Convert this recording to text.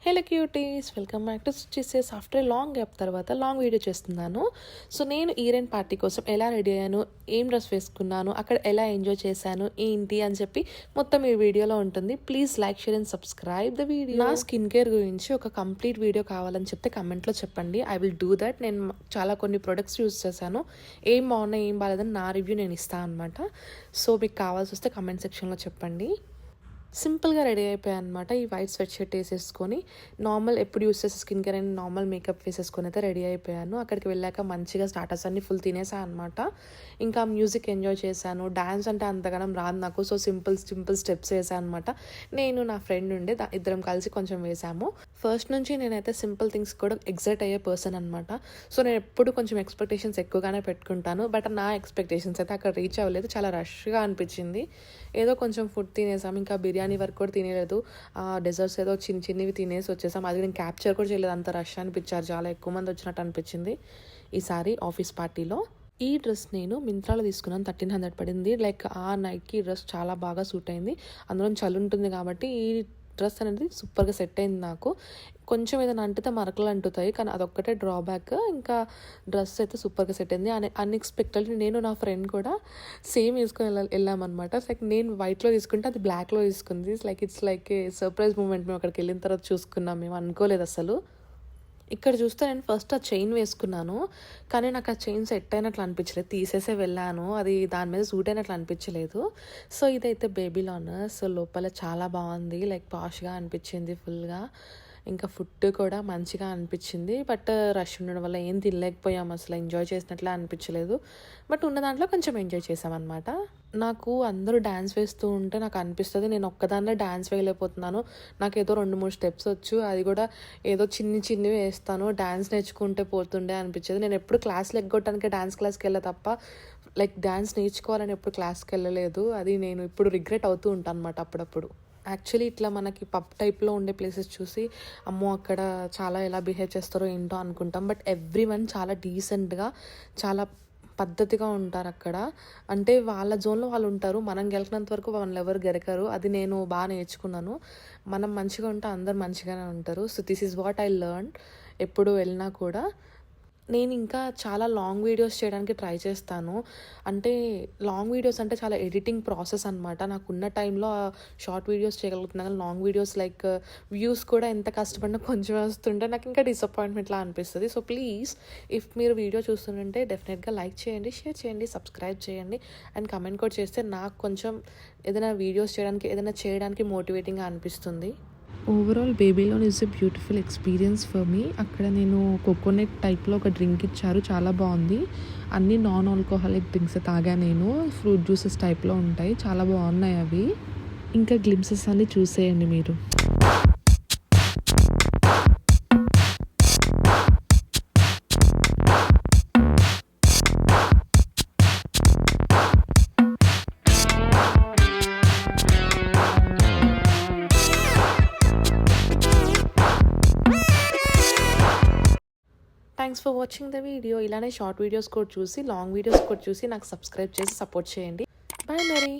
Hello cuties, welcome back to stitches. After long gap తర్వాత long video చేస్తున్నాను. So నేను event party కోసం ఎలా రెడీ అయ్యాను, ఏం డ్రెస్ వేసుకున్నాను, అక్కడ ఎలా ఎంజాయ్ చేశాను ఏంటి అని చెప్పి మొత్తం ఈ వీడియోలో ఉంటుంది. Please like, share and subscribe the video. నా స్కిన్ కేర్ గురించి ఒక కంప్లీట్ వీడియో కావాలని చెప్తే కమెంట్లో చెప్పండి. I will do that. నేను చాలా కొన్ని ప్రొడక్ట్స్ యూజ్ చేశాను, ఏం బాగున్నాయి ఏం బాగాలేదని నా రివ్యూ నేను ఇస్తాను అనమాట. సో మీకు కావాల్సి వస్తే కమెంట్ సెక్షన్లో చెప్పండి. సింపుల్గా రెడీ అయిపోయాయి అనమాట. ఈ వైట్ స్వెట్ షర్ట్ వేసేసుకొని నార్మల్ ఎప్పుడు యూస్ చేసే skin care and normal makeup వేసేసుకొని అయితే రెడీ అయిపోయాను. అక్కడికి వెళ్ళాక మంచిగా స్టార్టర్స్ అన్ని ఫుల్ తినేసాను అనమాట. ఇంకా మ్యూజిక్ ఎంజాయ్ చేశాను. డ్యాన్స్ అంటే అంతగానం రాదు నాకు, సో సింపుల్ స్టెప్స్ వేసాను అనమాట. నేను నా ఫ్రెండ్ ఉండే ఇద్దరం కలిసి కొంచెం వేసాము. ఫస్ట్ నుంచి నేనైతే సింపుల్ థింగ్స్ కూడా ఎగ్జైట్ అయ్యే పర్సన్ అనమాట. సో నేను ఎప్పుడు కొంచెం ఎక్స్పెక్టేషన్స్ ఎక్కువగానే పెట్టుకుంటాను. బట్ నా ఎక్స్పెక్టేషన్స్ అయితే అక్కడ రీచ్ అవ్వలేదు. చాలా రష్గా అనిపించింది. ఏదో కొంచెం ఫుడ్ తినేసాం, ఇంకా బిర్యానీ వరకు కూడా తినేలేదు. డెజర్ట్స్ ఏదో చిన్నవి తినేసి వచ్చేసాం. అది నేను క్యాప్చర్ కూడా చేయలేదు, అంత రష్ అనిపించారు. చాలా ఎక్కువ మంది వచ్చినట్టు అనిపించింది ఈసారి ఆఫీస్ పార్టీలో. ఈ డ్రెస్ నేను మింత్రాలో తీసుకున్నాను, 1300 పడింది. లైక్ ఆ నైట్కి డ్రెస్ చాలా బాగా సూట్ అయింది. అందులో చలి ఉంటుంది కాబట్టి ఈ డ్రెస్ అనేది సూపర్గా సెట్ అయింది నాకు. కొంచెం ఏదైనా అంటితే మరకలు అంటుతాయి, కానీ అదొక్కటే డ్రాబ్యాక్. ఇంకా డ్రెస్ అయితే సూపర్గా సెట్ అయింది. అన్ఎక్స్పెక్టెడ్లీ నేను నా ఫ్రెండ్ కూడా సేమ్ వేసుకొని వెళ్ళామన్నమాట. లైక్ నేను వైట్లో తీసుకుంటే అది బ్లాక్లో తీసుకుంది. It's like a surprise moment. మేము అక్కడికి వెళ్ళిన తర్వాత చూసుకున్నాం, మేము అనుకోలేదు అసలు. ఇక్కడ చూస్తే నేను ఫస్ట్ ఆ చైన్ వేసుకున్నాను, కానీ నాకు ఆ చైన్ సెట్ అయినట్లు అనిపించలేదు. తీసేసే వెళ్ళాను, అది దాని మీద సూట్ అయినట్లు అనిపించలేదు. సో ఇదైతే బేబీలాన్. సో లోపల చాలా బాగుంది, లైక్ పాష్గా అనిపించింది ఫుల్గా. ఇంకా ఫుడ్ కూడా మంచిగా అనిపించింది. బట్ రష్ ఉండడం వల్ల ఏం తినలేకపోయాము, అసలు ఎంజాయ్ చేసినట్లే అనిపించలేదు. బట్ ఉన్న దాంట్లో కొంచెం ఎంజాయ్ చేసామన్నమాట. నాకు అందరూ డ్యాన్స్ వేస్తూ ఉంటే నాకు అనిపిస్తుంది నేను ఒక్కదాన్నే డ్యాన్స్ వేయలేకపోతున్నాను. నాకు ఏదో 2-3 స్టెప్స్ వచ్చు, అది కూడా ఏదో చిన్నవి వేస్తాను. డ్యాన్స్ నేర్చుకుంటే పోతుండే అనిపించేది. నేను ఎప్పుడు క్లాస్లు ఎగ్గొట్టడానికి డ్యాన్స్ క్లాస్కి వెళ్ళా తప్ప లైక్ డ్యాన్స్ నేర్చుకోవాలని ఎప్పుడు క్లాస్కి వెళ్ళలేదు. అది నేను ఇప్పుడు రిగ్రెట్ అవుతూ ఉంటాను అనమాట అప్పుడప్పుడు. యాక్చువల్లీ ఇట్లా మనకి పబ్ టైప్లో ఉండే ప్లేసెస్ చూసి అమ్మో అక్కడ చాలా ఎలా బిహేవ్ చేస్తారో ఏంటో అనుకుంటాం. బట్ ఎవ్రీవన్ చాలా డీసెంట్గా, చాలా పద్ధతిగా ఉంటారు అక్కడ. అంటే వాళ్ళ జోన్లో వాళ్ళు ఉంటారు, మనం గెలికినంత వరకు వాళ్ళని ఎవరు గెలకరు. అది నేను బాగా నేర్చుకున్నాను. మనం మంచిగా ఉంటే అందరు మంచిగానే ఉంటారు. So this is what I learn. ఎప్పుడు వెళ్ళినా కూడా నేను ఇంకా చాలా లాంగ్ వీడియోస్ చేయడానికి ట్రై చేస్తాను. అంటే లాంగ్ వీడియోస్ అంటే చాలా ఎడిటింగ్ ప్రాసెస్ అనమాట. నాకున్న టైంలో షార్ట్ వీడియోస్ చేయగలుగుతున్నాను. లాంగ్ వీడియోస్ లైక్ వ్యూస్ కూడా ఎంత కష్టపడినా కొంచెం వస్తుంటే నాకు ఇంకా డిసప్పాయింట్మెంట్లా అనిపిస్తుంది. సో ప్లీజ్ ఇఫ్ మీరు వీడియో చూస్తుంటే డెఫినెట్గా లైక్ చేయండి, షేర్ చేయండి, సబ్స్క్రైబ్ చేయండి అండ్ కమెంట్ కూడా చేస్తే నాకు కొంచెం ఏదైనా వీడియోస్ చేయడానికి మోటివేటింగ్గా అనిపిస్తుంది. Overall Babylon is a beautiful experience for me. అక్కడ నేను కోకోనట్ టైప్లో ఒక డ్రింక్ ఇచ్చారు, చాలా బాగుంది. అన్నీ నాన్ ఆల్కహాలిక్ డ్రింక్స్ తాగా నేను. ఫ్రూట్ జ్యూసెస్ టైప్లో ఉంటాయి, చాలా బాగున్నాయి అవి. ఇంకా గ్లిమ్సెస్ అన్నీ చూసేయండి మీరు. Thanks for watching the video. ఇలానే షార్ట్ వీడియోస్ కూడా చూసి, లాంగ్ వీడియోస్ కూడా చూసి నాకు సబ్స్క్రైబ్ చేసి సపోర్ట్ చేయండి. బాయ్ మరి.